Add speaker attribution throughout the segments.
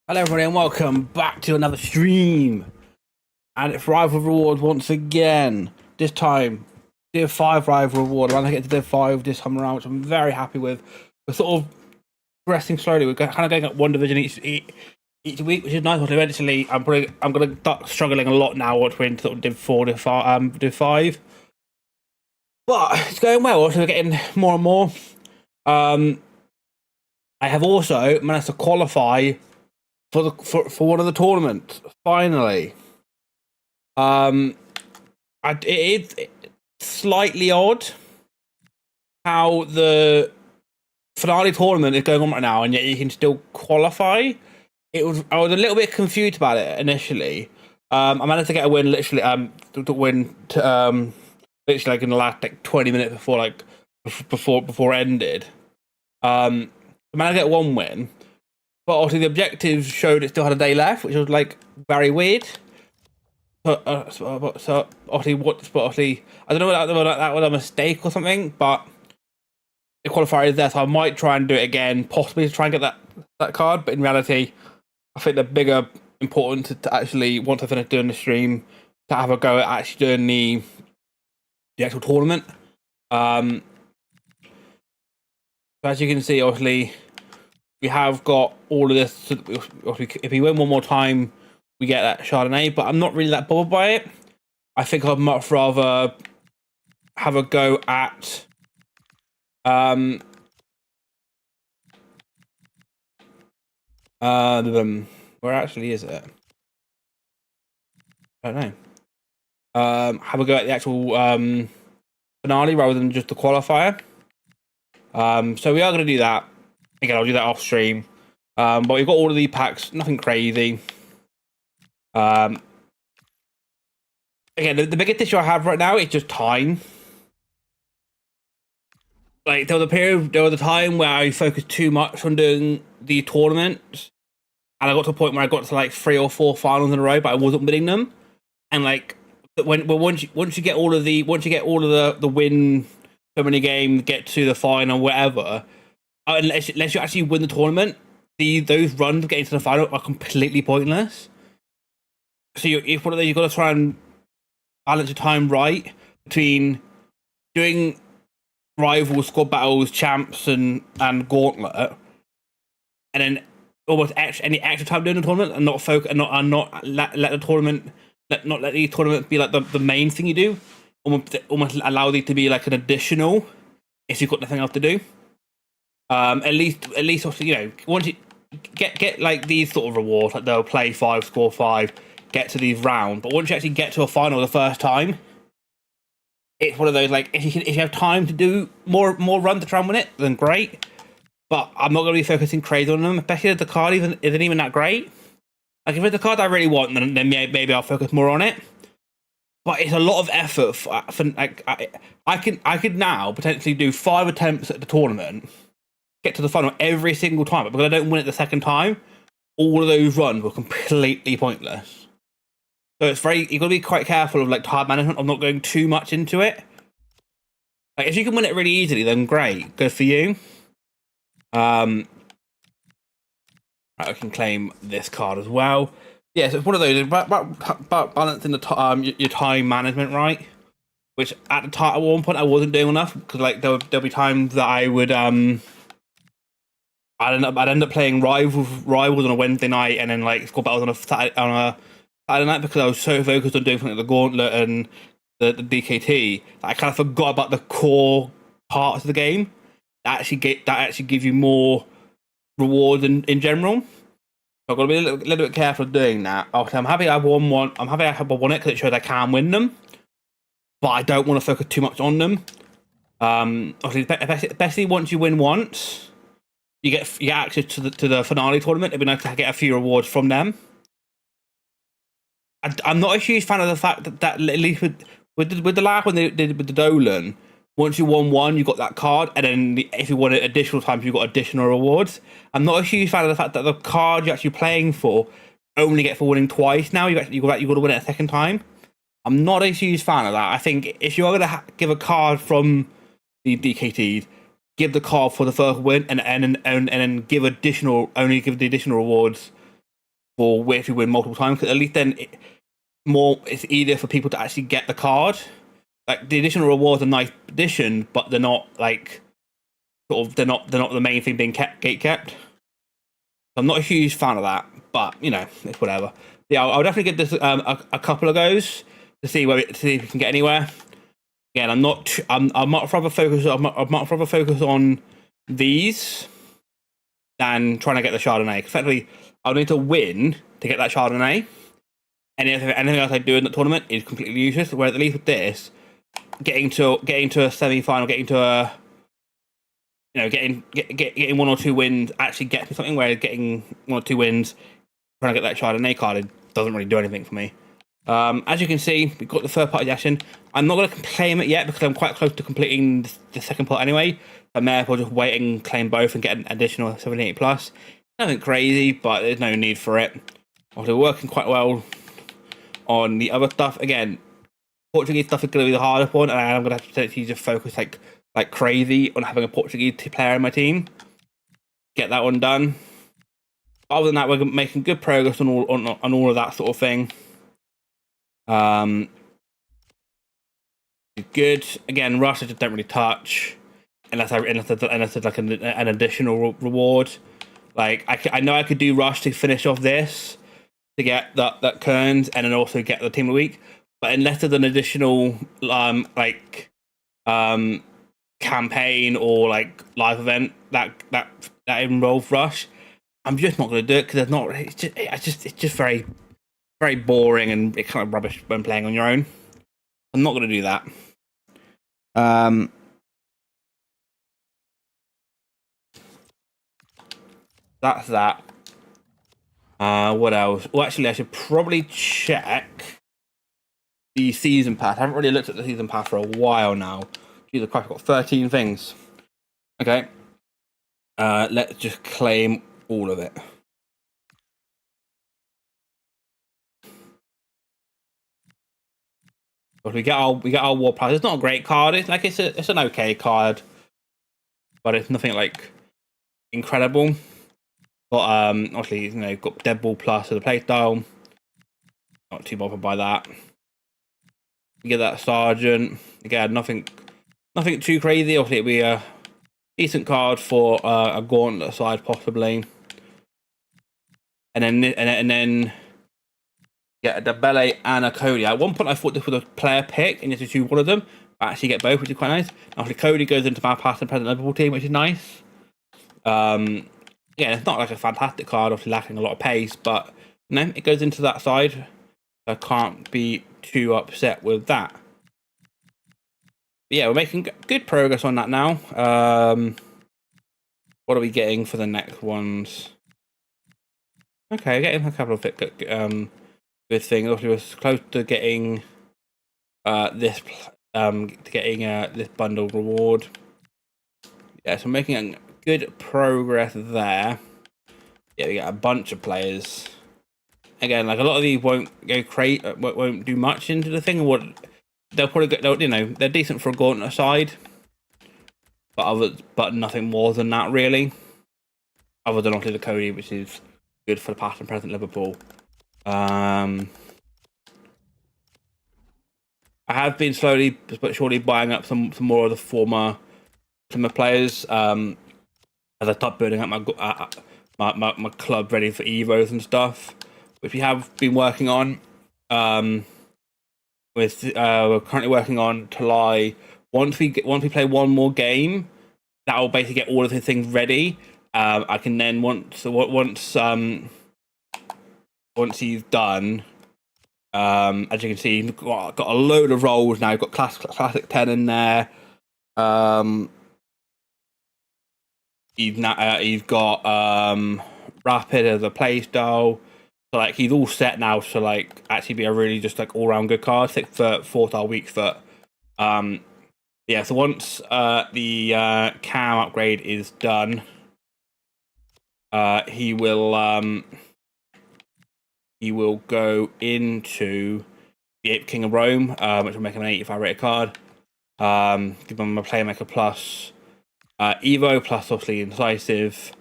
Speaker 1: Hello everybody and welcome back to another stream. And it's Rival Rewards once again. This time, Div 5 Rival Reward. I'm going to get to Div 5 this time around, which I'm very happy with. We're sort of progressing slowly. We're kind of going up one division each week, which is nice. But eventually, I'm going to start struggling a lot now once we're into sort of Div 4, Div 5. But it's going well. So we're getting more and more. I have also managed to qualify for one of the tournaments finally. It's slightly odd how the finale tournament is going on right now, and yet you can still qualify. I was a little bit confused about it initially. I managed to get a win literally literally like in the last 20 minutes before before it ended. I managed to get one win. But obviously the objectives showed it still had a day left, which was very weird. So obviously I don't know whether that was a mistake or something, but the qualifier is there, so I might try and do it again, possibly to try and get that card. But in reality, I think the bigger importance to actually, once I finish doing the stream, to have a go at actually doing the actual tournament. So as you can see, obviously, we have got all of this. If we win one more time, we get that Chardonnay, but I'm not really that bothered by it. I think I'd much rather have a go at where actually is it? I don't know. Have a go at the actual finale rather than just the qualifier. So we are going to do that. Again, I'll do that off stream. But we've got all of the packs, nothing crazy. Again, the biggest issue I have right now is just time. Like, there was a time where I focused too much on doing the tournaments, and I got to a point where I got to 3 or 4 finals in a row, but I wasn't winning them. And once you get all of the win so many games, get to the final, whatever. Unless you actually win the tournament, those runs getting to the final are completely pointless. So you've got to try and balance your time right between doing rival squad battles, champs, and gauntlet, and then almost any extra time doing the tournament, and not focus and not let the tournament be like the main thing you do. Almost allow it to be like an additional if you've got nothing else to do. At least, once you get these sort of rewards, like they'll play 5, score 5, get to these rounds. But once you actually get to a final the first time, it's one of those if you have time to do more runs to try and win it, then great. But I'm not going to be focusing crazy on them, especially if the card isn't even that great. If it's the card I really want, then maybe I'll focus more on it. But it's a lot of effort. I could now potentially do 5 attempts at the tournament, get to the final every single time, but because I don't win it the second time, all of those runs were completely pointless. So you've got to be quite careful of time management, of not going too much into it. If you can win it really easily, then great, good for you. Right, I can claim this card as well. Yeah, so it's one of those about balancing your time management, right? Which at one point I wasn't doing enough, because there'll be times that I would I'd end up playing rivals on a Wednesday night, and then squad battles on a Saturday night, because I was so focused on doing something like the gauntlet and the DKT that I kind of forgot about the core parts of the game that actually give you more rewards in general. So I've got to be a little bit careful of doing that. I'm happy I won one. I'm happy I won it because it shows I can win them, but I don't want to focus too much on them. Especially once you win once, you get access to the finale tournament. It'd be nice to get a few rewards from them. I'm not a huge fan of the fact that at least with the last one they did with the Dolan, once you won one, you got that card, and then if you won it additional times, you got additional rewards. I'm not a huge fan of the fact that the card you're actually playing for only get for winning twice. Now you got to win it a second time. I'm not a huge fan of that. I think if you're going to give a card from the DKTs, give the card for the first win, and then give the additional rewards for if you win multiple times, because at least then it's easier for people to actually get the card. Like the additional rewards are nice addition, but they're not like they're not the main thing being gate kept. I'm not a huge fan of that, but you know, it's whatever. Yeah, I'll definitely give this a couple of goes to see if we can get anywhere. Again, I'm much rather focus on these than trying to get the Chardonnay. Effectively, I'll need to win to get that Chardonnay. And anything else I do in the tournament is completely useless. Whereas at least with this, getting to a semi-final, getting to a getting 1 or 2 wins actually gets me something. Whereas getting 1 or 2 wins trying to get that Chardonnay card, it doesn't really do anything for me. As you can see, we've got the third party action. I'm not going to claim it yet because I'm quite close to completing the second part anyway. I may as well just wait and claim both and get an additional 78 plus. Nothing crazy, but there's no need for it. Also, we're working quite well on the other stuff. Again, Portuguese stuff is going to be the hardest one, and I'm going to have to just focus like crazy on having a Portuguese player in my team. Get that one done. Other than that, we're making good progress on all of that sort of thing. Good. Again, Rush I just don't really touch unless there's like an additional reward. Like I know I could do Rush to finish off this to get that Kearns and then also get the team of the week, but unless there's an additional campaign or like live event that involves Rush, I'm just not going to do it because there's not. It's just very very boring and it's kind of rubbish when playing on your own. I'm not going to do that. That's that. What else? Well, actually, I should probably check the season pass. I haven't really looked at the season pass for a while now. Jesus Christ, I've got 13 things. Okay. Let's just claim all of it. We get our War Plus. It's not a great card. It's an okay card, but it's nothing like incredible. But obviously, got Deadpool Plus as a playstyle. Not too bothered by that. You get that Sergeant. Again, nothing too crazy. Obviously, it'll be a decent card for a Gauntlet side possibly. And then get a Dembele and a Cody. At one point, I thought this was a player pick, and you have to choose one of them. I actually get both, which is quite nice. Obviously, Cody goes into my past and present Liverpool team, which is nice. Yeah, it's not like a fantastic card, obviously lacking a lot of pace, but it goes into that side. I can't be too upset with that. But yeah, we're making good progress on that now. What are we getting for the next ones? Okay, getting a couple of good things. Obviously, we're close to getting this bundle reward. Yeah, so we're making good progress there. Yeah, we got a bunch of players. Again, like a lot of these won't do much into the thing. They'll probably get, they're decent for a Gauntlet side, but nothing more than that really. Other than obviously the Cody, which is good for the past and present Liverpool. I have been slowly but surely buying up some more of the former players. As I start building up my club ready for Evos and stuff, which we have been working on. We're currently working on Talai. Once we play one more game, that will basically get all of his things ready. I can then once he's done, as you can see, he's got a load of roles now. You've got classic 10 in there. He's got Rapid as a playstyle. So like he's all set now to like actually be a really just like all round good card. 6 foot, 4-star weak foot. Yeah, so once the cam upgrade is done, he will go into the Ape King of Rome, which will make him an 85 rated card. Give him a Playmaker plus Evo plus obviously Incisive,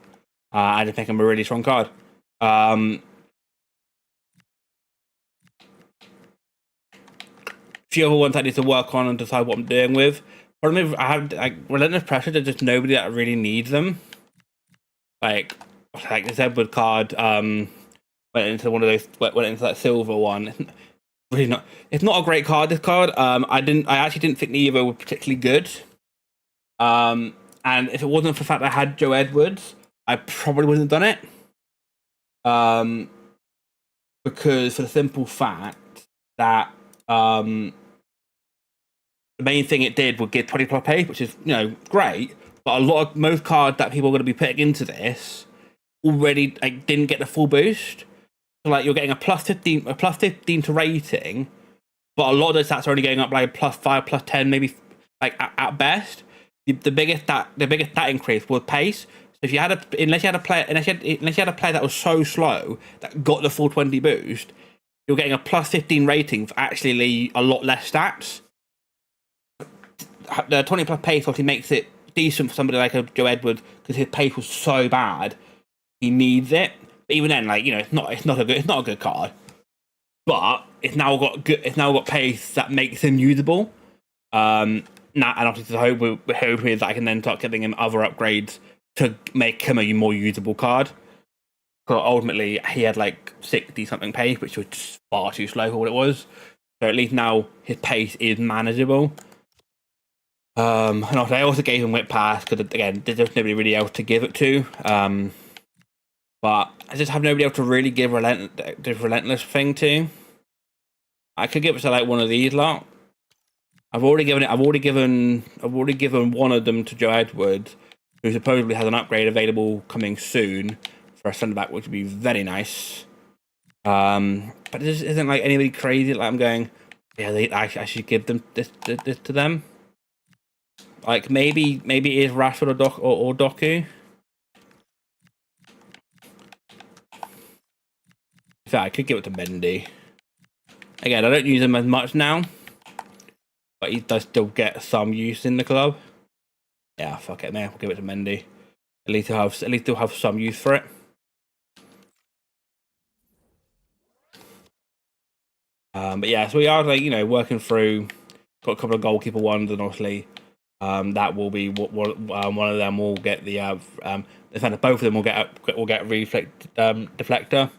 Speaker 1: and just make him a really strong card. few other ones I need to work on and decide what I'm doing with. Problem is, I have like Relentless Pressure. There's just nobody that really needs them. Like this Edward card went into one of those, went into that silver one. Really not. It's not a great card. This card. I actually didn't think the Evo were particularly good. And if it wasn't for the fact that I had Joe Edwards, I probably wouldn't have done it. Because for the simple fact that the main thing it did was give 20+ pace, which is great. But most cards that people are going to be putting into this already didn't get the full boost. So like you're getting a +15 to rating, but a lot of those stats are only going up like +5, +10, maybe like at best. The biggest stat increase was pace. So if you had unless you had a player that was so slow that got the full 20 boost, you're getting a +15 rating for actually a lot less stats. The 20+ pace obviously makes it decent for somebody like a Joe Edwards because his pace was so bad, he needs it. But even then, it's not a good card. But it's now got pace that makes him usable. And obviously the hope is that I can then start giving him other upgrades to make him a more usable card. Because ultimately he had like 60 something pace, which was just far too slow for what it was. So at least now his pace is manageable. And I also gave him Whip Pass because again, there's just nobody really else to give it to. But I just have nobody else to really give the Relentless thing to. I could give it to like one of these lot. I've already given one of them to Joe Edwards, who supposedly has an upgrade available coming soon for a centre back, which would be very nice. But this isn't like anybody crazy. Like I'm going, yeah, I should give them this to them. Like maybe it is Rashford or Doku. In fact, I could give it to Mendy. Again, I don't use him as much now, but he does still get some use in the club. Yeah, fuck it, man. We'll give it to Mendy. At least he'll have some use for it. But yeah, so we are working through. Got a couple of goalkeeper ones, and obviously that will be one of them will get the defender. Both of them will get reflect deflector.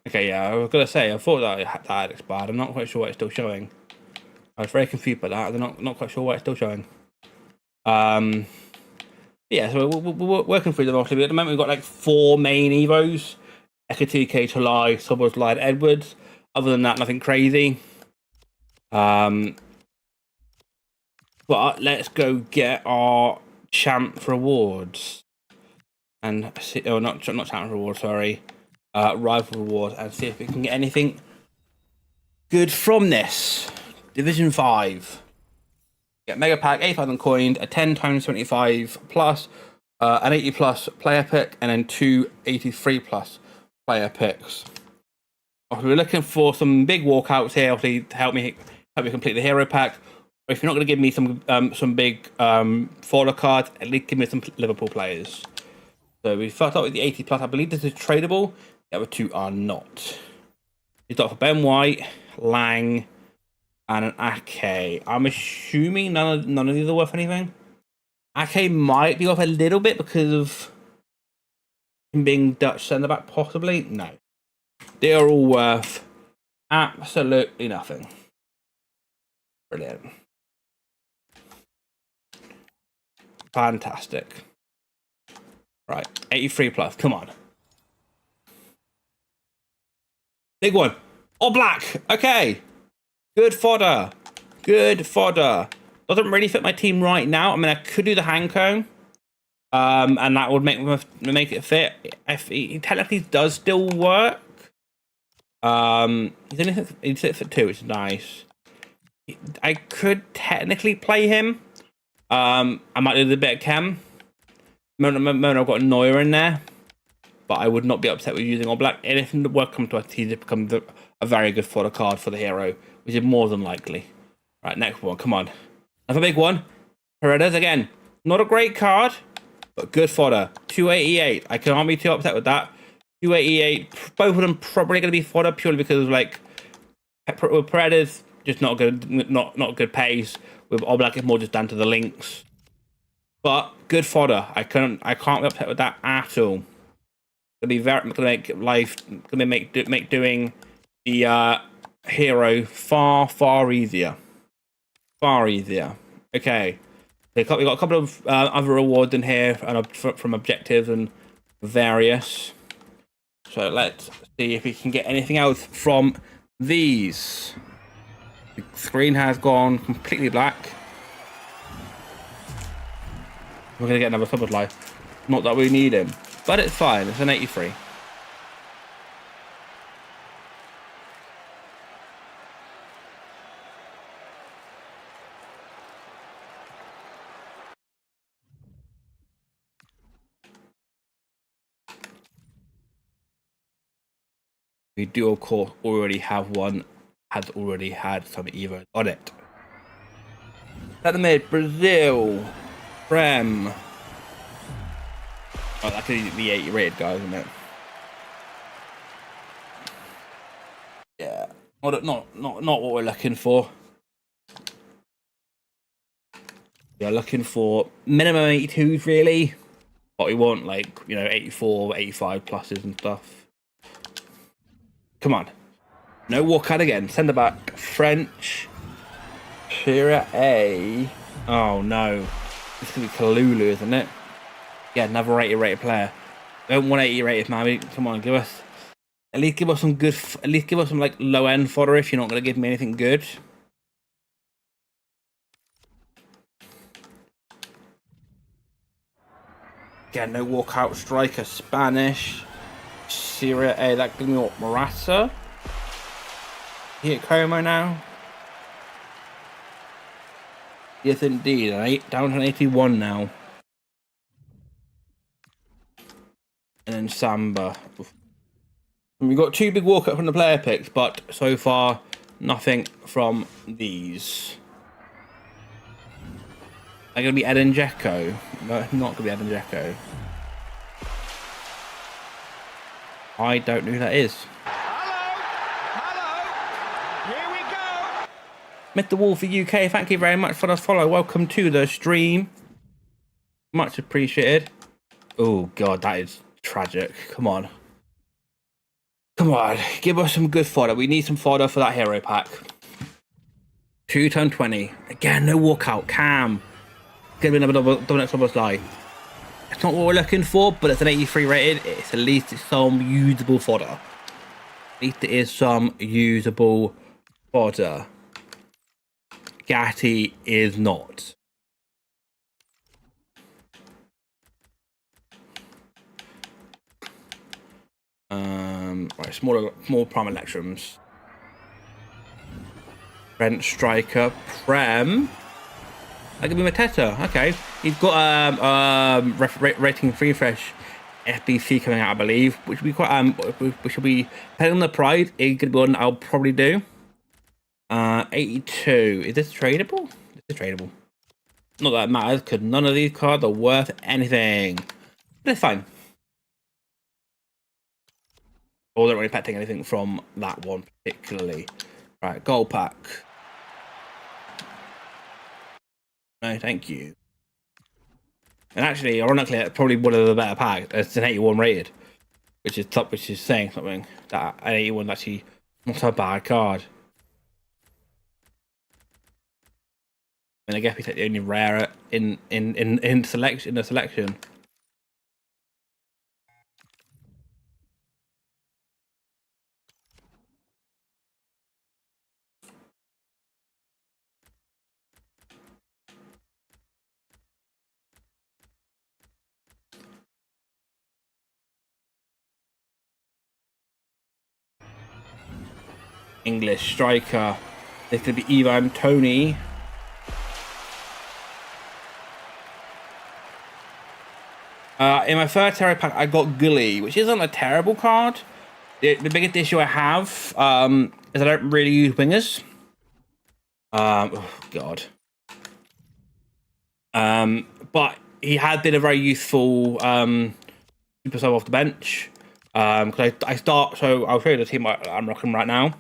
Speaker 1: Okay, yeah, I was gonna say I thought that had expired. I'm not quite sure why it's still showing. I was very confused by that. I'm not quite sure why it's still showing. Yeah, so we're working through them obviously. At the moment, we've got like 4 main Evos: Ekitike, Talai, Szoboszlai, Edwards. Other than that, nothing crazy. But let's go get our champ rewards and see. Oh, not champ rewards. Sorry, rival rewards, and see if we can get anything good from this. Division 5. Get Mega Pack, 8,000 coins, a 10 times 75 plus, an 80 plus player pick, and then 2 83 plus player picks. We're looking for some big walkouts here, obviously, to help me complete the hero pack. Or if you're not going to give me some big follow cards, at least give me some Liverpool players. So we start out with the 80 plus. I believe this is tradable. The other 2 are not. We start for Ben White, Lang, and an Ake. I'm assuming none of these are worth anything. Ake might be worth a little bit because of him being Dutch centre back, possibly. No, they are all worth absolutely nothing. Brilliant, fantastic. Right, 83 plus. Come on, big one. All black. Okay. Good fodder. Good fodder. Doesn't really fit my team right now. I mean, I could do the Hanko. And that would make it fit. If he technically does still work. He's fit for 2, which is nice. I could technically play him. I might do the bit of Chem. I've got Neuer in there. But I would not be upset with using all black. And if the work comes to us, he's become a very good fodder card for the hero which is more than likely. Right, next one. Come on. That's a big one. Paredes again. Not a great card, but good fodder. 288. I can't be too upset with that. 288. Both of them probably going to be fodder purely because, like, with Paredes, just not good, not good pace. With Oblak, it's more just down to the links. But good fodder. I can't be upset with that at all. Gonna make doing the hero far easier. Far easier. Okay. We got a couple of other rewards in here from objectives and various. So let's see if we can get anything else from these. The screen has gone completely black. We're gonna get another supply. Not that we need him, but it's fine. It's an 83. We do, of course, already have one. Has already had some Evo on it. At the mid, Brazil, Prem. Oh, that could be 80 rated, guys, isn't it? Yeah, not what we're looking for. We are looking for minimum 82s, really. But we want, like, 84, 85 pluses and stuff. Come on. No walkout again. Send it back. French. Serie A. Oh, no. This could be Kalulu, isn't it? Yeah, another 80 rated player. Don't want 80 rated, man. Come on, give us... At least give us some good... At least give us some, like, low-end fodder if you're not going to give me anything good. Yeah, no walkout striker. Spanish. Serie A. That gives me what? Morata? He at Como now? Yes, indeed. Down to an 81 now. And then Samba. And we've got 2 big walkouts from the player picks, but so far, nothing from these. Are going to be Edin Dzeko? No, not going to be Edin Dzeko. I don't know who that is. Mr. Wolfie UK, thank you very much for the follow. Welcome to the stream. Much appreciated. Oh, God, that is tragic. Come on. Come on. Give us some good fodder. We need some fodder for that hero pack. 2 turn 20. Again, no walkout. Cam. Gonna be another double slide. It's not what we're looking for, but it's an 83 rated. It's at least some usable fodder. At least it is some usable fodder. Gatti is not. Right, small prime electrums. French striker Prem. That could be Mateta. Okay, he's got rating refresh FBC coming out, I believe, which will be quite which will be depending on the price. It's gonna be one I'll probably do. 82. Is this tradable? This is tradable. Not that it matters, because none of these cards are worth anything. But it's fine. Or don't really petting anything from that one particularly. Right, gold pack. No, thank you. And actually, ironically, it's probably one of the better packs. It's an 81 rated, which is top, which is saying something. That an 81 is actually not a bad card. And I guess we take the only rare in the selection. English striker. This could be Ivan Toney. In my first hero pack, I got Gully, which isn't a terrible card. The biggest issue I have is I don't really use wingers. Oh God. But he had been a very useful super sub off the bench. Because I start, so I'll show you the team I'm rocking right now.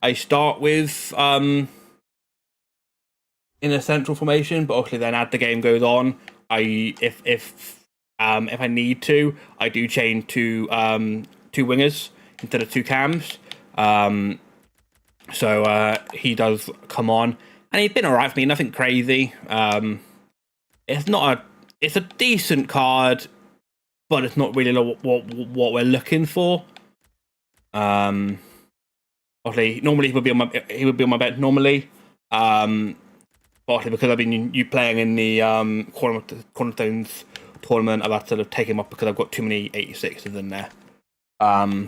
Speaker 1: I start with in a central formation, but obviously then as the game goes on, if I need to, I do change to two wingers instead of two cams. So he does come on, and he's been alright for me. Nothing crazy. It's a decent card, but it's not really what we're looking for. Obviously, normally he would be on my bench normally. Partly because I've been you playing in the Cornerstones tournament, I've had to sort of take him off because I've got too many 86s in there. But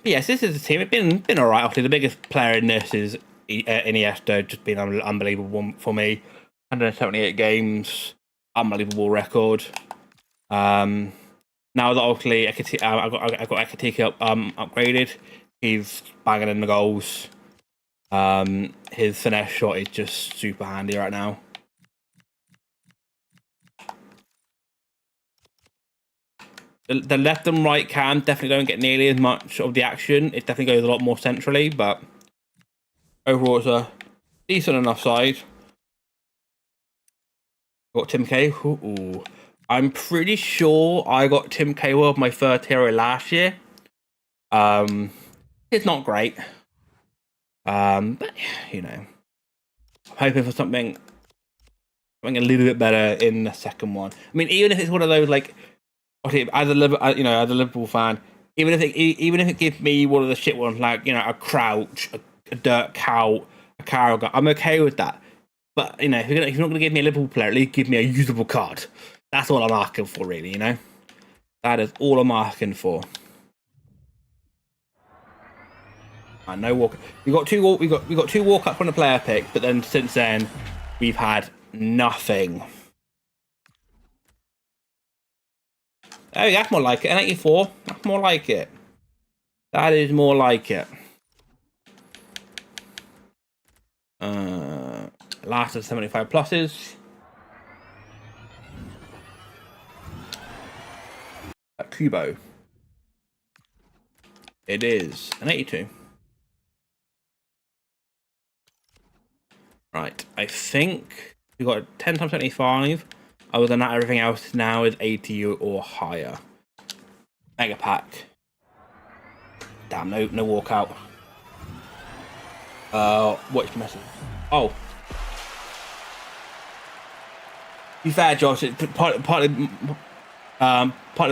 Speaker 1: yes, this is the team. It's been alright. Obviously, the biggest player in this is Iniesta, just been unbelievable for me. 178 games, unbelievable record. Now that obviously I got Ekitike upgraded, he's banging in the goals. His finesse shot is just super handy right now. The left and right cam definitely don't get nearly as much of the action. It definitely goes a lot more centrally, but overall it's a decent enough side. Got Tim K. Ooh. I'm pretty sure I got Tim Cahill, my third hero last year. It's not great. But you know, I'm hoping for something a little bit better in the second one. I mean, even if it's one of those like, okay, as a Liverpool fan, even if it gives me one of the shit ones like a Crouch, a Dirt Cow, a Carragher, I'm okay with that. But if you're not going to give me a Liverpool player, at least give me a usable card. That's all I'm asking for, really. That is all I'm asking for. No walk. We got two walk-ups from the player pick, but then since then we've had nothing. Oh, that's more like it. An 84. That's more like it. That is more like it. Last of 75 pluses. Kubo. It is an 82. Right, I think we got 10 times 75. Other than that, everything else now is 80 or higher. Mega pack. Damn, no walkout. What's the message? Oh. To be fair, Josh, it's partly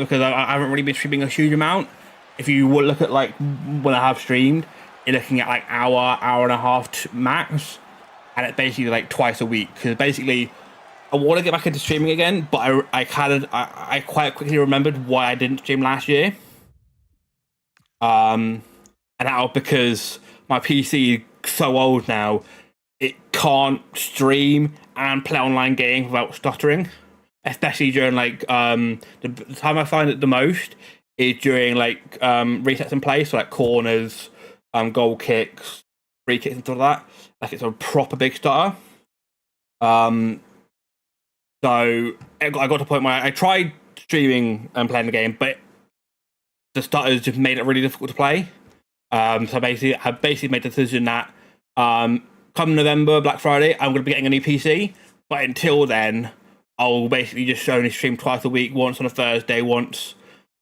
Speaker 1: because I haven't really been streaming a huge amount. If you would look at like when I have streamed, you're looking at like hour and a half max, and it's basically like twice a week. Because basically, I want to get back into streaming again, but I quite quickly remembered why I didn't stream last year. And that was because my PC is so old now, it can't stream and play online games without stuttering. Especially during like the time I find it the most is during like resets in play, so like corners, goal kicks, free kicks and stuff like that. Like it's a proper big stutter. So I got to the point where I tried streaming and playing the game, but the stutters just made it really difficult to play. So I basically made the decision that come November, Black Friday, I'm going to be getting a new PC. But until then, I'll basically just only stream twice a week, once on a Thursday, once,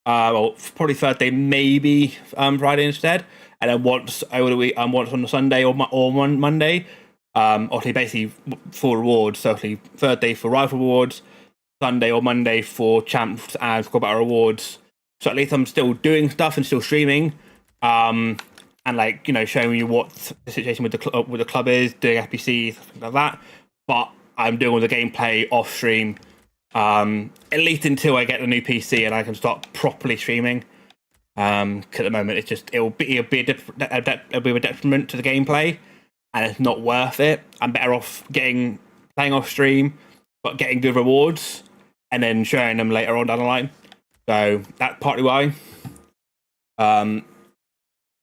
Speaker 1: probably Thursday, maybe Friday instead, and then once over the week, once on a Sunday or one Monday. Obviously, basically for rewards. So, Thursday for rifle rewards, Sunday or Monday for champs and squad battle rewards. So at least I'm still doing stuff and still streaming, and like showing you what the situation with the club is, doing FPC, something like that. But I'm doing all the gameplay off stream, at least until I get the new PC and I can start properly streaming. Cause at the moment it'll be a detriment to the gameplay, and it's not worth it. I'm better off playing off stream, but getting good rewards, and then showing them later on down the line. So that's partly why.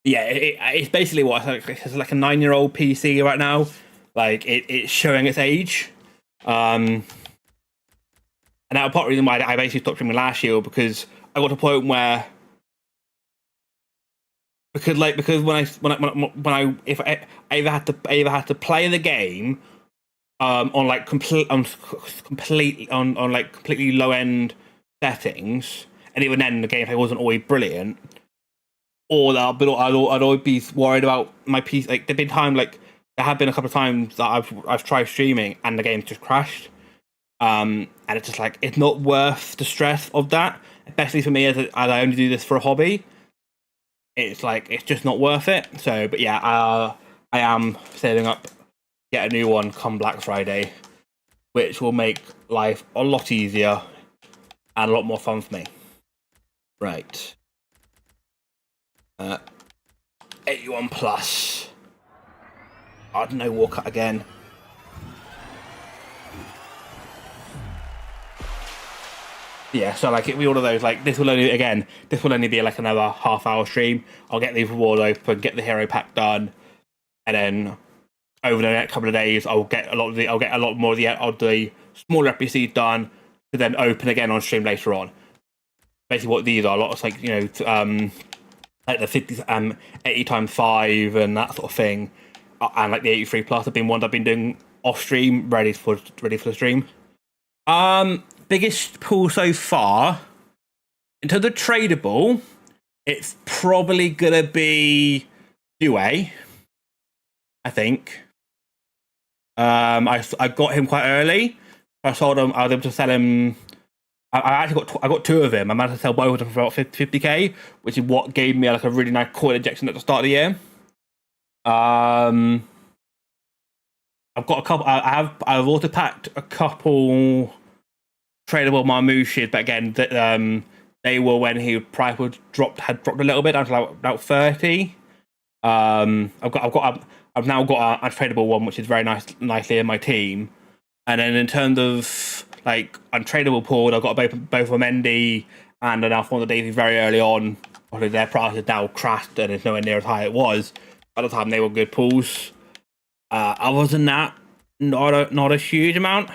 Speaker 1: Yeah, it's basically what it's like a 9-year-old PC right now. Like it's showing its age. And that was part of the reason why I basically stopped streaming last year, because I got to a point where because when I if I either had to play the game on like completely low end settings, and even then the gameplay wasn't always brilliant, or that I'd always be worried about my PC. Like there've been time, like there have been a couple of times that I've tried streaming and the game just crashed. And it's just like it's not worth the stress of that, especially for me as I only do this for a hobby. It's like it's just not worth it. So, but yeah, I am saving up get a new one come Black Friday, which will make life a lot easier and a lot more fun for me. Right. 81 plus. I don't know, walk again. Yeah, so like it'll be all of those. Like this will only be like another half-hour stream. I'll get the reward open, get the hero pack done, and then over the next couple of days, I'll get a lot more of the smaller NPCs done to then open again on stream later on. Basically, what these are, a lot of like like the 50 80 times 5 and that sort of thing, and like the 83 plus have been ones I've been doing off stream, ready for the stream. Biggest pull so far in terms of tradable, it's probably gonna be Due, I think. I got him quite early. I sold him. I was able to sell him. I got two of him. I managed to sell both of them for about 50k, which is what gave me like a really nice coin injection at the start of the year. I've got a couple. I've auto packed a couple tradable Marmooshes, but again, they were when his price had dropped a little bit down to like about 30. I've now got a tradable one, which is very nicely in my team. And then in terms of like untradable pool, I've got both of Mendy and an Alphonso Davies very early on. Obviously, their price has now crashed and it's nowhere near as high as it was. By the time they were good pools. Other than that, not a huge amount.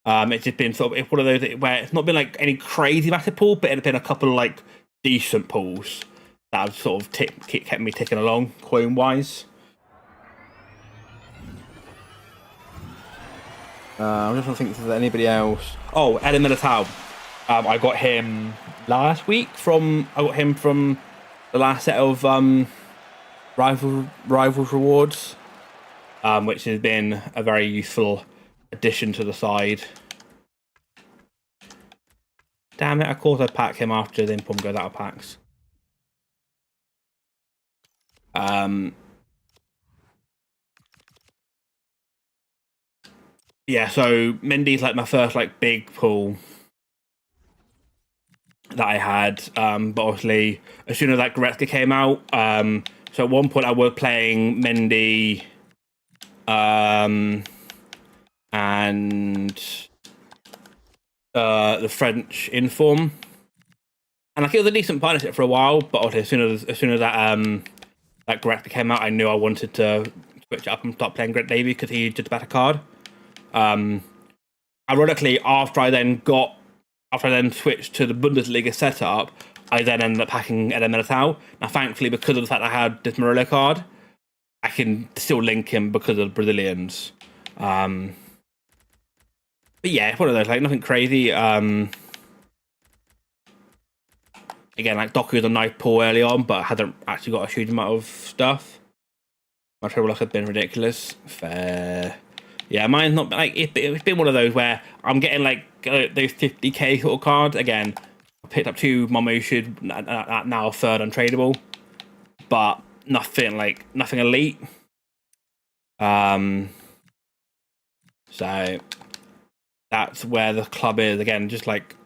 Speaker 1: It's just been sort of one of those where it's not been like any crazy massive pool, but it's been a couple of like decent pools that have sort of kept me ticking along coin wise. I'm just trying to think if there's anybody else. Oh, Eden Militao. I got him last week from the last set of rivals rewards, which has been a very useful addition to the side. Damn it, of course I pack him after the Impom goes out of packs. Yeah, so Mendy's like my first like big pull that I had. But obviously as soon as that Goretzka came out, so at one point I was playing Mendy and the French Inform, and like it was a decent partnership for a while. But obviously as soon as that Goretzka came out, I knew I wanted to switch it up and start playing Greg Davy because he just a better card. Ironically, after I then switched to the Bundesliga setup, I then ended up packing Eden Militao. Now, thankfully, because of the fact I had this Murillo card, I can still link him because of the Brazilians. But yeah, one of those, like nothing crazy. Again, like Doku is a nice pull early on, but hasn't actually got a huge amount of stuff. My treble luck has been ridiculous. Fair. Yeah, mine's not like it's been one of those where I'm getting like those 50k sort of cards. Again, I picked up 2 Marmooshes, now a third untradable, but nothing elite. So that's where the club is. Again, just like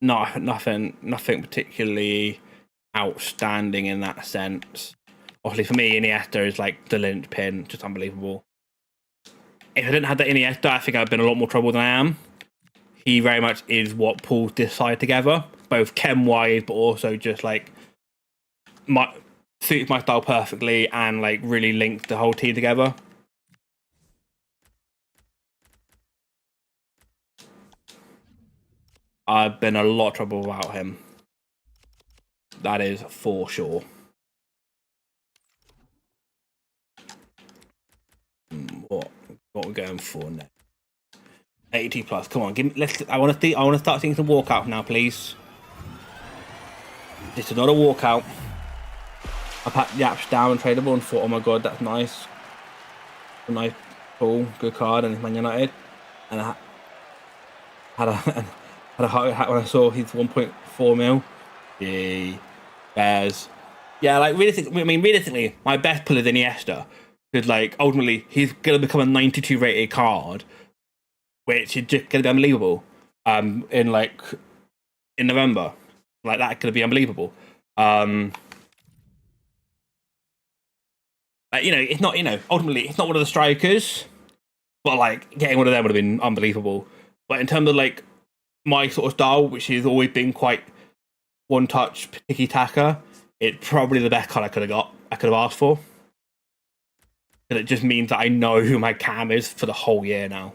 Speaker 1: nothing particularly outstanding in that sense. Obviously, for me, Iniesta is like the linchpin, just unbelievable. If I didn't have that Iniesta, I think I'd been a lot more trouble than I am. He very much is what pulls this side together, both chem-wise, but also just like suits my style perfectly and like really links the whole team together. I've been in a lot of trouble without him. That is for sure. What we're going for next? 80 plus. Come on, give me. I want to start seeing some walkout now, please. This is not a walkout. I packed Yaps down and tradable and thought, oh my god, that's nice. A nice, cool, good card, and Man United. And I had a heart attack when I saw he's 1.4 mil. Yay, Bears. Yeah, like realistically, my best pull is Iniesta. Because like ultimately, he's gonna become a 92 rated card, which is just gonna be unbelievable. In November, like that's gonna be unbelievable. It's not, ultimately, it's not one of the strikers, but like getting one of them would have been unbelievable. But in terms of like my sort of style, which has always been quite one touch tiki taka, it's probably the best card I could have asked for. And it just means that I know who my cam is for the whole year now.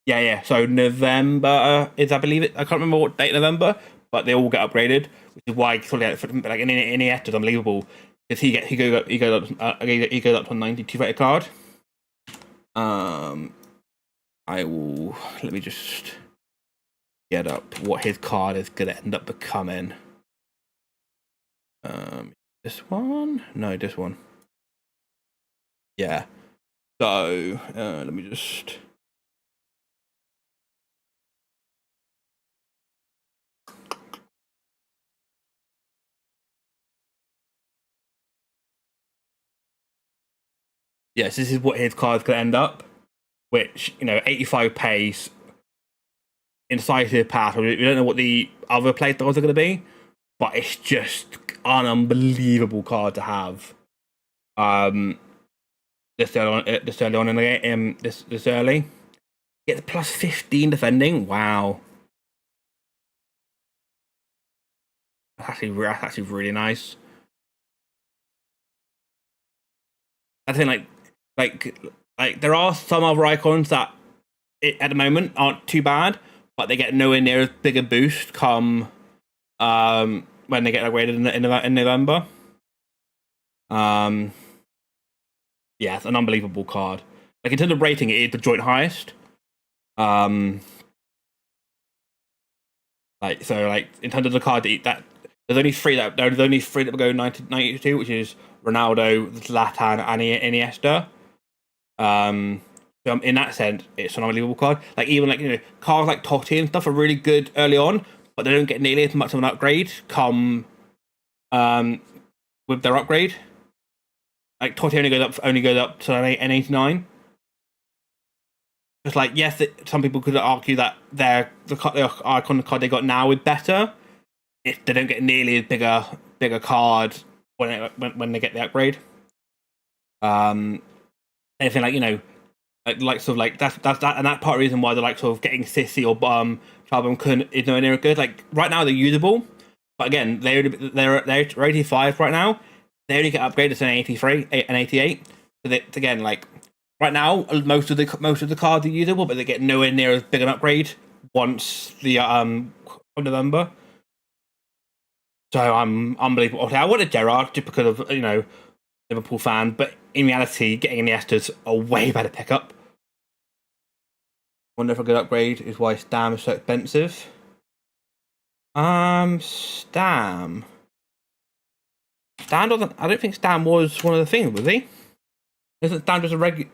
Speaker 1: Yeah. So November is, I believe it. I can't remember what date November, but they all get upgraded, which is why like in Iniesta is unbelievable because he goes up to a 92 rated card. Let me just get up what his card is gonna end up becoming. This one? No, this one. Yeah. So let me just. Yes, this is what his card's going to end up, which, 85 pace, incisive pass. We don't know what the other play styles are going to be, but it's just an unbelievable card to have. This early on in the game, this early. Gets plus 15 defending. Wow. That's actually really nice. I think like there are some other icons that at the moment aren't too bad, but they get nowhere near as big a boost come when they get upgraded in November. Yeah, it's an unbelievable card. Like in terms of rating, it is the joint highest. Like in terms of the card that there's only three that will go 92, which is Ronaldo, Zlatan, and Iniesta. So in that sense, it's an unbelievable card. Like even cards like Totti and stuff are really good early on, but they don't get nearly as much of an upgrade come with their upgrade. Like Totti only goes up to an 89. Just like yes, some people could argue that the icon card they got now is better. If they don't get nearly as bigger card when they get the upgrade. Anything like sort of like that's that, and that's part of the reason why they're like sort of getting Sissy or Charbon is nowhere near good. Like right now they're usable, but again they're 85 right now. They only get upgraded to an 83, an 88. So they, again, like right now, most of the cards are usable, but they get nowhere near as big an upgrade once the November. So I'm unbelievable. Okay, I wanted Gerrard just because of Liverpool fan, but in reality, getting Iniesta's a way better pickup. Wonder if a good upgrade is why Stam is so expensive. Stam doesn't. I don't think Stam was one of the things, was he? Isn't Stam just a regular?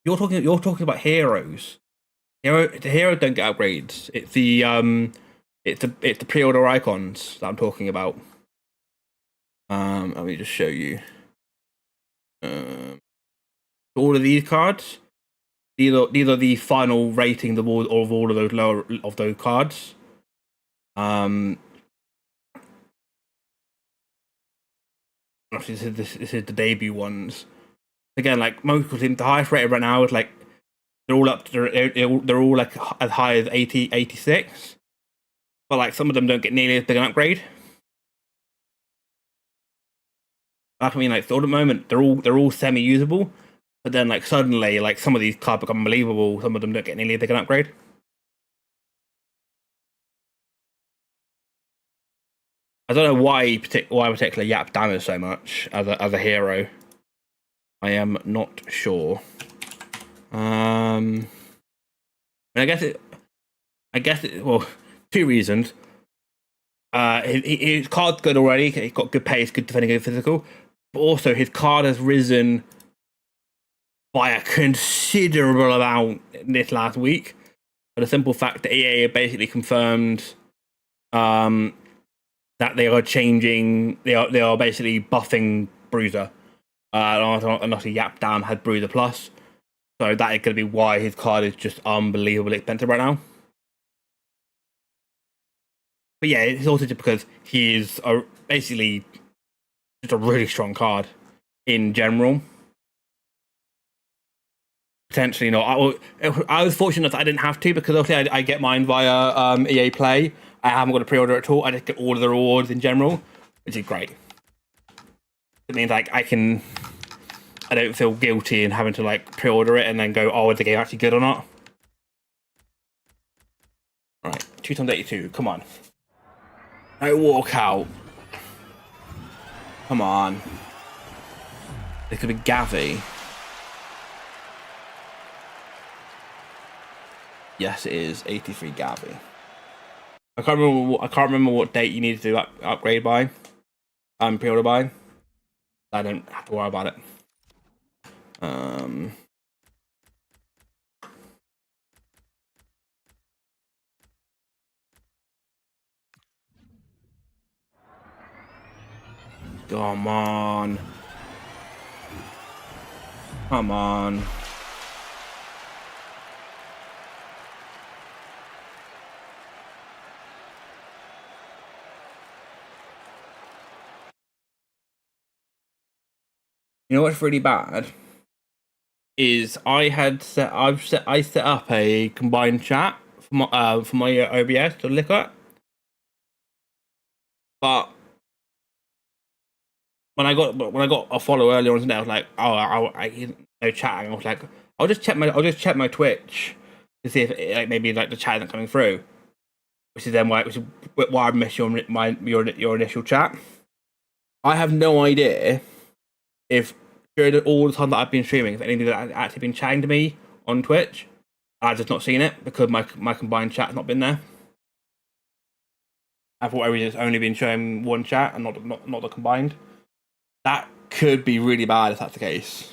Speaker 1: You're talking about heroes. The heroes don't get upgrades. It's the pre-order icons that I'm talking about. Let me just show you. All of these cards. These are the final ratings of all of those cards. Obviously, this is the debut ones. Again, like most of them, the highest rated right now is like they're all like as high as 86. but like some of them don't get nearly as big an upgrade. I mean, like, so at the moment they're all semi-usable, but then like suddenly, like some of these cards become unbelievable. Some of them don't get nearly as big an upgrade. I don't know why particular Yap damage so much as a hero. I am not sure. I guess it. Well, two reasons. His card's good already. He's got good pace, good defending, good physical. But also, his card has risen by a considerable amount this last week. For the simple fact that EA basically confirmed that they are changing. They are basically buffing Bruiser. And obviously, Yapdam had Bruiser Plus, so that is going to be why his card is just unbelievably expensive right now. But yeah, it's also just because he is basically just a really strong card in general. Potentially not. I was fortunate that I didn't have to, because obviously I get mine via EA Play. I haven't got to pre-order at all. I just get all of the rewards in general, which is great. It means like I don't feel guilty in having to like pre-order it and then go, oh, is the game actually good or not? All right, 2 times 82. Come on. No walkout. Come on. It could be Gavi. Yes, it is 83 Gavi. I can't remember what date you need to do upgrade by. Pre-order by. I don't have to worry about it. Come on. Come on. You know what's really bad is I set up a combined chat for my OBS to look at, but when I got a follow earlier on today, I was like, oh, I no chatting. I was like, I'll just check my Twitch to see if like maybe like the chat isn't coming through, which is why I missed your initial chat. I have no idea if during all the time that I've been streaming, if anything that has actually been chatting to me on Twitch, I've just not seen it because my combined chat has not been there. I thought everything's only been showing one chat and not the combined. That could be really bad if that's the case.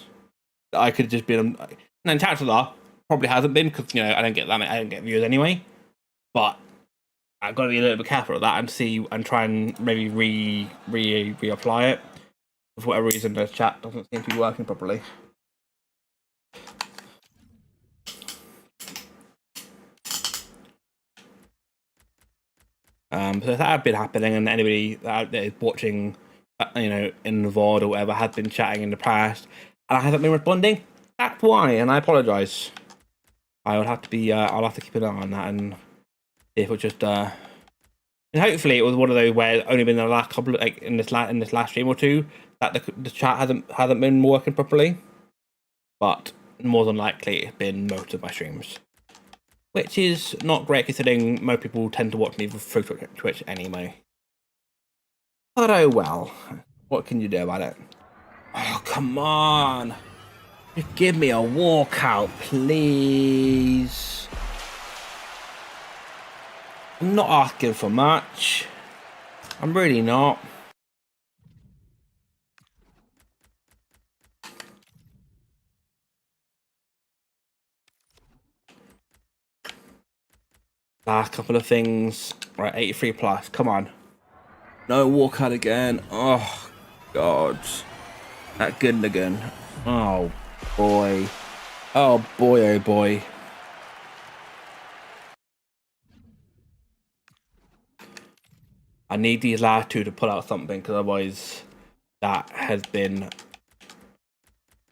Speaker 1: I could have just been. And then Tactilar probably hasn't been because I don't get viewers anyway. But I've got to be a little bit careful of that and try and maybe reapply it. For whatever reason, the chat doesn't seem to be working properly. So that had been happening, and anybody that is watching, in the VOD or whatever, had been chatting in the past, and I haven't been responding. That's why, and I apologise. I would have to be. I'll have to keep an eye on that, and if it just. And hopefully, it was one of those where it's only been the last couple of, like in this last stream or two that the chat hasn't been working properly, but more than likely it's been most of my streams, which is not great considering most people tend to watch me through Twitch anyway. But oh well, what can you do about it? Oh, come on, just give me a walkout, please. I'm not asking for much. I'm really not. Last couple of things. Right, 83 plus. Come on. No walkout again. Oh, God. That Gundogan. Oh, boy. Oh, boy, oh, boy. I need these last two to pull out something, because otherwise that has been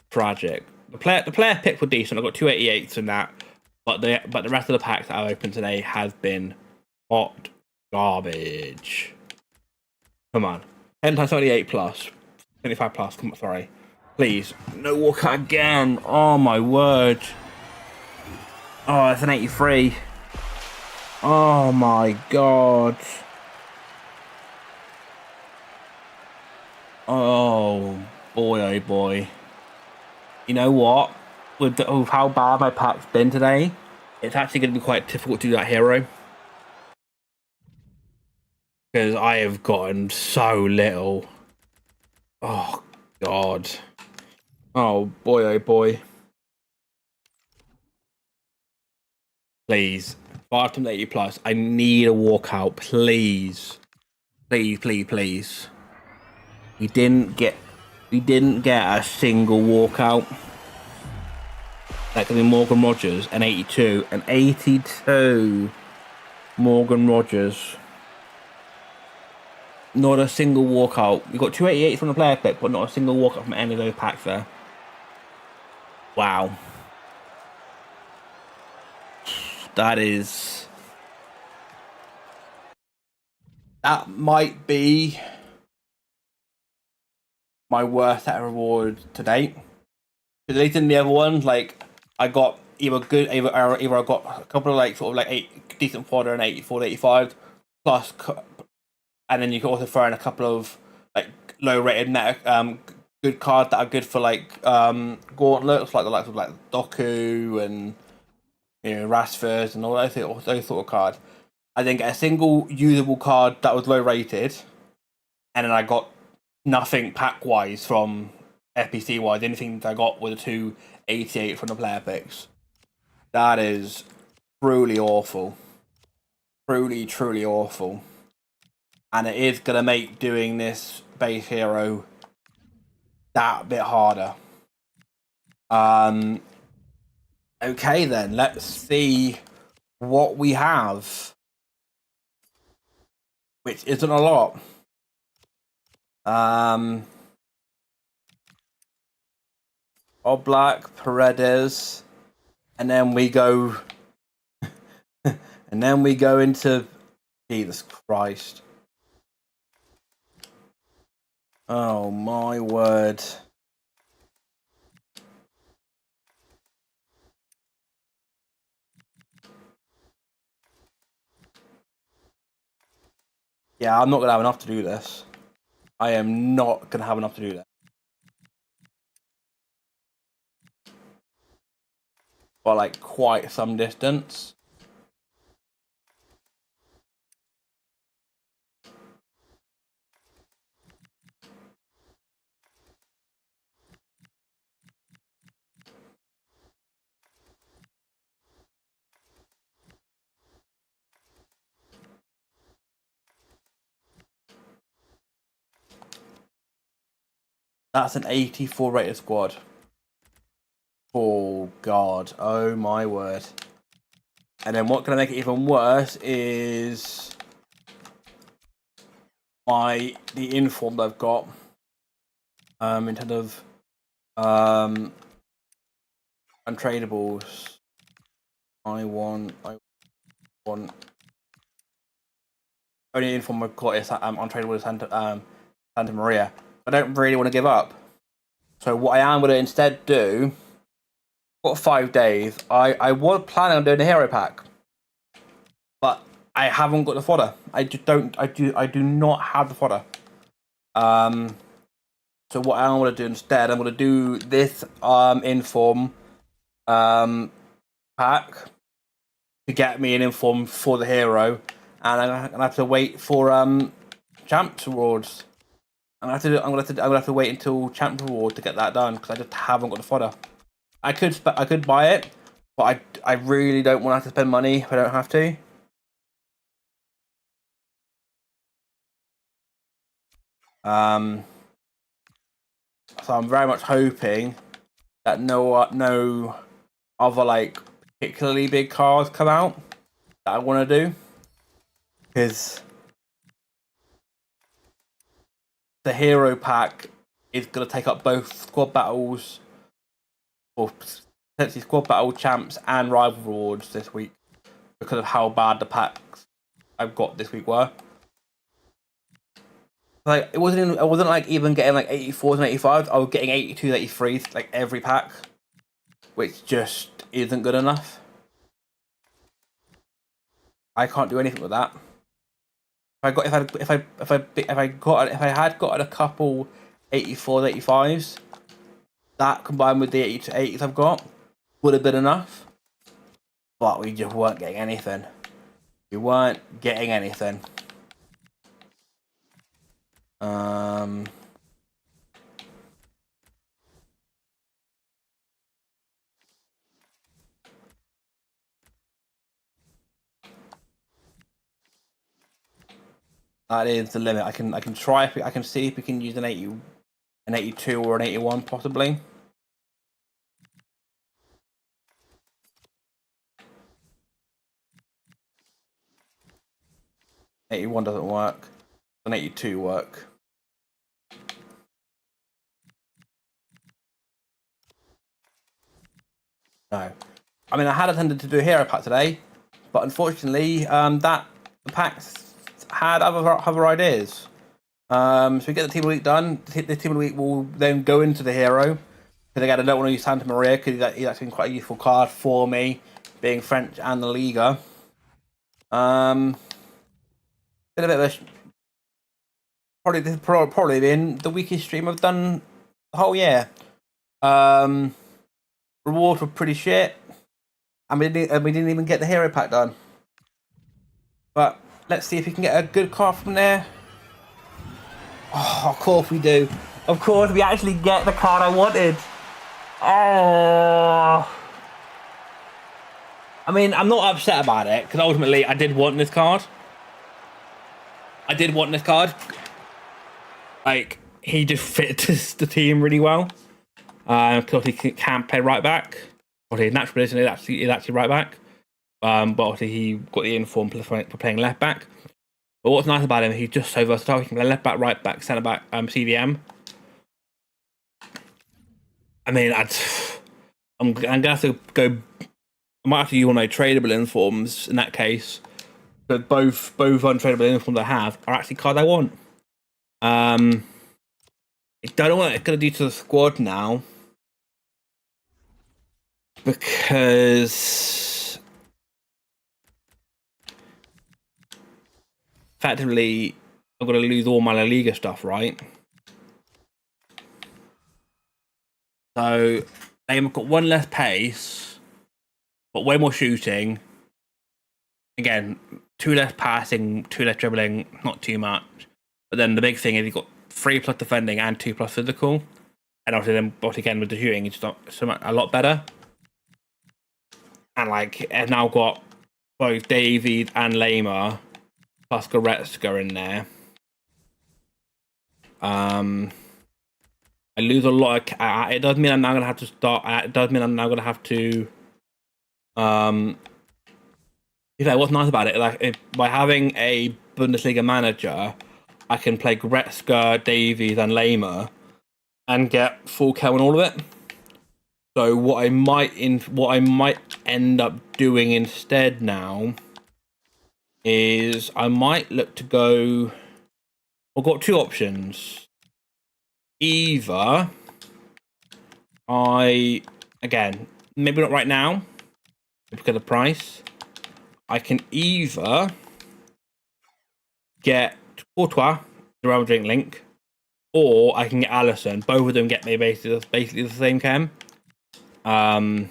Speaker 1: tragic. The player picks were decent. I got 288s in that. But the rest of the packs that I opened today has been hot Garbage. Come on. 10 times 78 plus. 25 plus. Come on, sorry. Please. No walkout again. Oh my word. Oh, it's an 83. Oh my god. Oh boy, oh boy. You know what? With how bad my pack's been today, it's actually going to be quite difficult to do that hero. Because I have gotten so little. Oh, God. Oh, boy, oh, boy. Please. 580 plus. I need a walkout. Please. Please, please, please. We didn't get a single walkout. That could be Morgan Rogers, an 82. An 82 Morgan Rogers. Not a single walkout. We got 288 from the player pick, but not a single walkout from any of those packs there. Wow. That might be my worst set of reward to date. At least in the other ones, like, I got either I got a couple of like sort of like 8 decent fodder and 84 to 85 plus, and then you can also throw in a couple of like low rated meta good cards that are good for like gauntlets, like the likes of like Doku and Rashford and all those sort of cards. I didn't get a single usable card that was low rated, and then I got nothing pack wise from FPC wise. Anything that I got was a 288 from the player picks. That is truly awful. Truly awful. And it is going to make doing this base hero that bit harder. Okay then, let's see what we have. Which isn't a lot. Oblak, Paredes, and then we go into Jesus Christ. Oh my word. Yeah, I'm not gonna have enough to do this. I am not gonna have enough to do that. By like quite some distance. That's an 84 rated squad. Oh god, oh my word. And then what's gonna make it even worse is the inform that I've got. In terms of untradables. I want only inform I've got is untradable Santa Maria. I don't really want to give up. So what I am going to instead do, got 5 days. I was planning on doing a hero pack, but I haven't got the fodder. I do not have the fodder. So what I'm going to do instead, I'm going to do this inform pack to get me an inform for the hero, and I'm gonna have to wait for champs rewards. I'm gonna have to wait until champ reward to get that done because I just haven't got the fodder. I could buy it, but I really don't want to have to spend money if I don't have to. So I'm very much hoping that no other like particularly big cards come out that I want to do, because the hero pack is going to take up both squad battles, or potentially squad battle champs and rival rewards this week because of how bad the packs I've got this week were. Like it wasn't like even getting like 84s and 85s. I was getting 82s, 83s like every pack, which just isn't good enough. I can't do anything with that. If I had gotten a couple 84s, 85s, that combined with the 80s I've got would have been enough. But we just weren't getting anything. We weren't getting anything. That is the limit. I can try. I can see if we can use an 82 or an 81 possibly. '81 doesn't work. An 82 work. No. I mean, I had intended to do a hero pack today, but unfortunately, the packs had other ideas. So we get the team of the week done. The team of the week will then go into the hero. Because again, I don't want to use Santa Maria because he's actually quite a useful card for me, being French and the Liga. Been a bit of a probably been the weakest stream I've done the whole year. Rewards were pretty shit, and we didn't even get the hero pack done. But let's see if we can get a good card from there. Oh, of course we do. Of course, we actually get the card I wanted. Oh. I mean, I'm not upset about it, because ultimately I did want this card. Like, he just fits the team really well. Because he can play right back. Obviously, his natural position is actually right back. But obviously, he got the inform for playing left back. But what's nice about him, he's just so versatile. He can play left back, right back, centre back, CDM. I mean, I'm gonna have to go. I might have to use one of my tradable informs in that case. But both untradeable informs I have are actually cards I want. I don't know what it's gonna do to the squad now, because effectively I'm gonna lose all my La Liga stuff, right? So they've got one less pace, but way more shooting. Again, 2 less passing, 2 less dribbling, not too much. But then the big thing is you've got 3+ defending and 2+ physical. And obviously then, again, with the shooting, it's not a lot better. And like, I've now got both Davies and Lamar plus Goretzka in there. I lose a lot of... it does mean I'm now going to have to start... it does mean I'm now going to have to... what's nice about it, like, by having a Bundesliga manager, I can play Goretzka, Davies, and Lamar, and get full kill on all of it. So what I might end up doing instead now is I might look to go. I've got 2 options. Either again, maybe not right now because of the price. I can either get Courtois, the Real Madrid link, or I can get Alisson. Both of them get me basically the same chem. In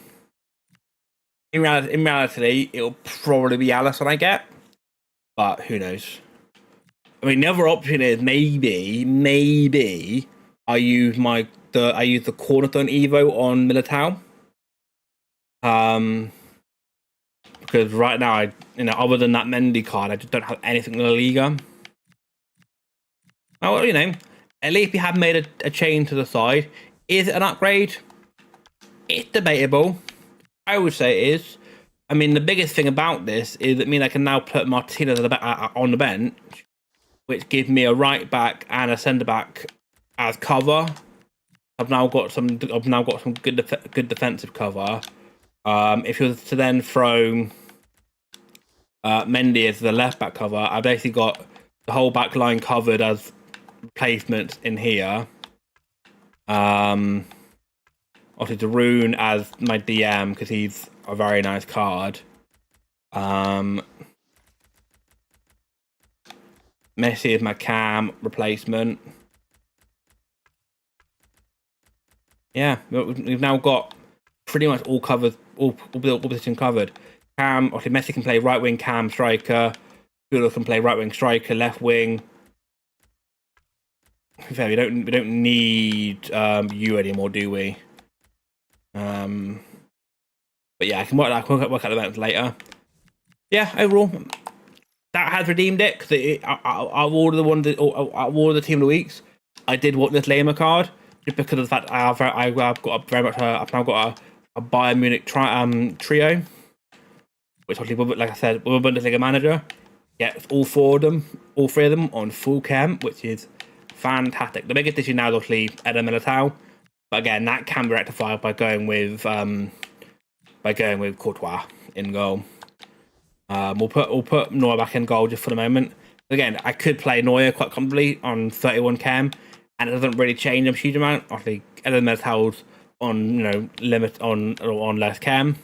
Speaker 1: reality, it'll probably be Alisson I get, but who knows? I mean, the other option is maybe I use the Cornerstone Evo on Militao. Because right now, other than that Mendy card, I just don't have anything in La Liga. Oh, well, at least we have made a change to the side. Is it an upgrade? It's debatable. I would say it is. I mean, the biggest thing about this is that I can now put Martinez on the bench, which gives me a right back and a centre back as cover. I've now got some good defensive cover. If you were to then throw Mendy as the left back cover. I basically got the whole back line covered as replacements in here. Obviously Darun as my DM because he's a very nice card. Messi is my cam replacement. Yeah, we've now got pretty much all covered, all position covered. Cam, obviously Messi can play right wing, cam striker. Gulo can play right wing striker, left wing. Fair, we don't need you anymore, do we? But yeah, I can work out the events later. Yeah, overall, that has redeemed it because I ordered the team of the weeks. I did want this Lema card just because of the fact I've got I've now got a Bayern Munich trio, which obviously, like I said, with a Bundesliga manager, get all three of them on full chem, which is fantastic. The biggest issue now is obviously Eder Militao, but again, that can be rectified by going with Courtois in goal. We'll put Neuer back in goal just for the moment. Again, I could play Neuer quite comfortably on 31 chem, and it doesn't really change a huge amount. Obviously, Eder Militao's on limit on less chem,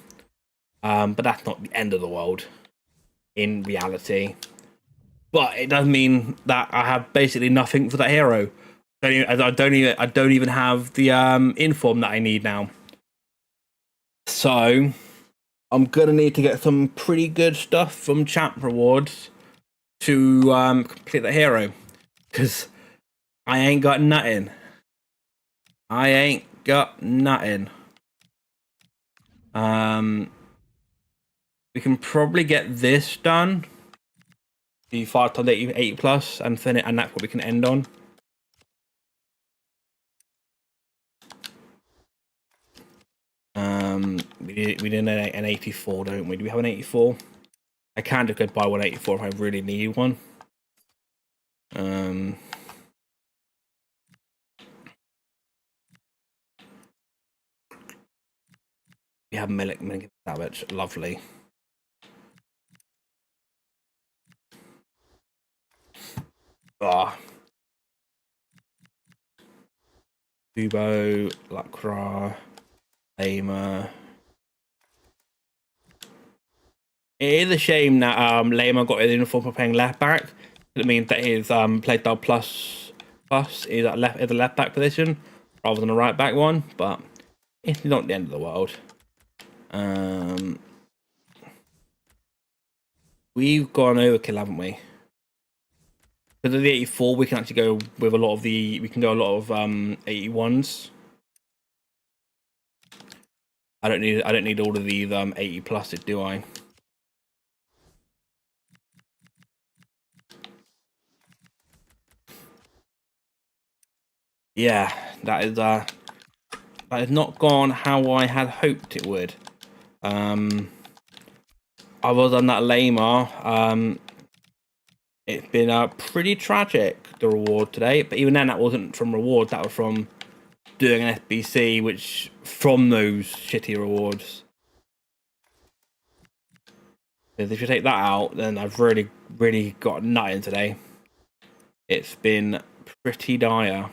Speaker 1: but that's not the end of the world in reality. But it does mean that I have basically nothing for that hero. I don't even have the inform that I need now. So I'm gonna need to get some pretty good stuff from champ rewards to complete the hero, because I ain't got nothing. We can probably get this done, the 5 times 80 plus, and finish, and that's what we can end on. We did an 84, don't we? Do we have an 84? I can just go buy 184 if I really need one. We have Milik Savage, lovely. Kubo, Lacroix, Lema. It is a shame that Lema got his uniform for playing left back. It means that his playstyle plus is at the left back position rather than a right back one, but it's not the end of the world. We've gone overkill, haven't we? Because of the 84, we can actually go with a lot of 81s. I don't need all of these 80 pluses, do I? Yeah, that is not gone how I had hoped it would. Other than that Lema, it's been pretty tragic, the reward today. But even then, that wasn't from rewards. That was from doing an SBC, which from those shitty rewards. Because if you take that out, then I've really, really got nothing today. It's been pretty dire.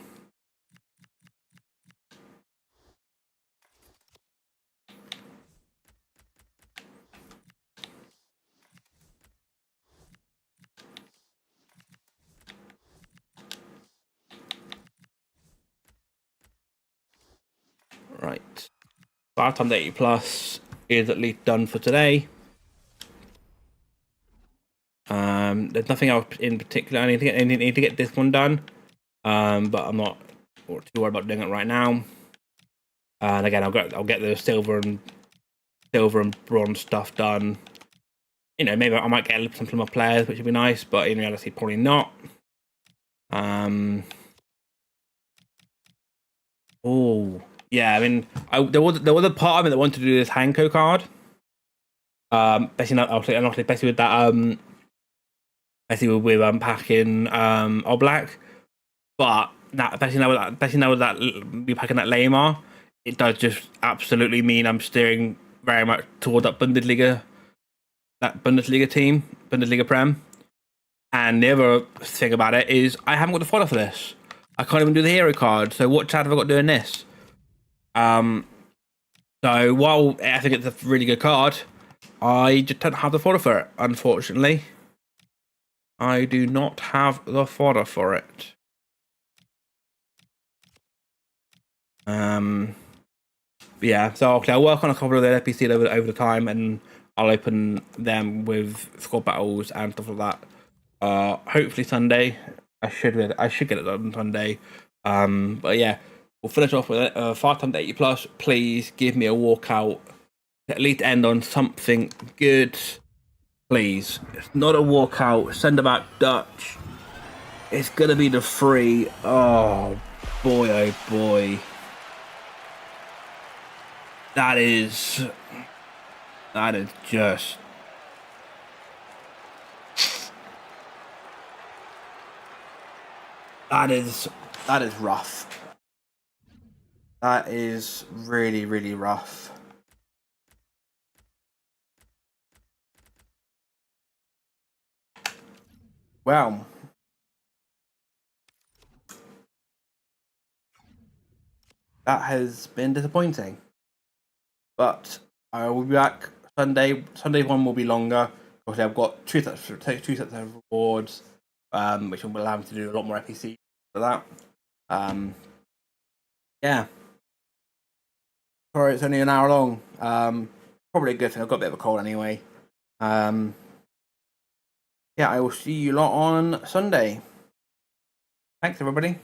Speaker 1: Right. 5 times 80 plus is at least done for today. There's nothing else in particular. I need to get this one done. But I'm not too worried about doing it right now. And again, I'll get the silver and bronze stuff done. You know, maybe I might get some more players, which would be nice, but in reality, probably not. Oh, yeah. I mean, there was a part of me that wanted to do this Hanko card. Especially with that basically with packing Oblak, but that especially now with that be packing that Lamar, it does just absolutely mean I'm steering very much toward that Bundesliga that Bundesliga team, Bundesliga Prem. And the other thing about it is I haven't got the fodder for this. I can't even do the hero card. So what chance have I got doing this? So while I think it's a really good card, I just don't have the fodder for it, unfortunately. I do not have the fodder for it. Yeah, so okay, I'll work on a couple of the NPCs over the time, and I'll open them with squad battles and stuff like that. Hopefully Sunday. I should get it done on Sunday. But yeah, we'll finish off with it. 5 times 80 plus. Please give me a walkout. At least end on something good. Please. It's not a walkout. Send about Dutch. It's gonna be the free. Oh boy, oh boy. That is just. That is rough. That is really, really rough. Well, that has been disappointing. But I will be back Sunday. Sunday one will be longer. Obviously, I've got two sets of rewards, which will allow me to do a lot more FPC for that. Yeah. Sorry, it's only an hour long. Probably a good thing. I've got a bit of a cold anyway. Yeah, I will see you lot on Sunday. Thanks, everybody.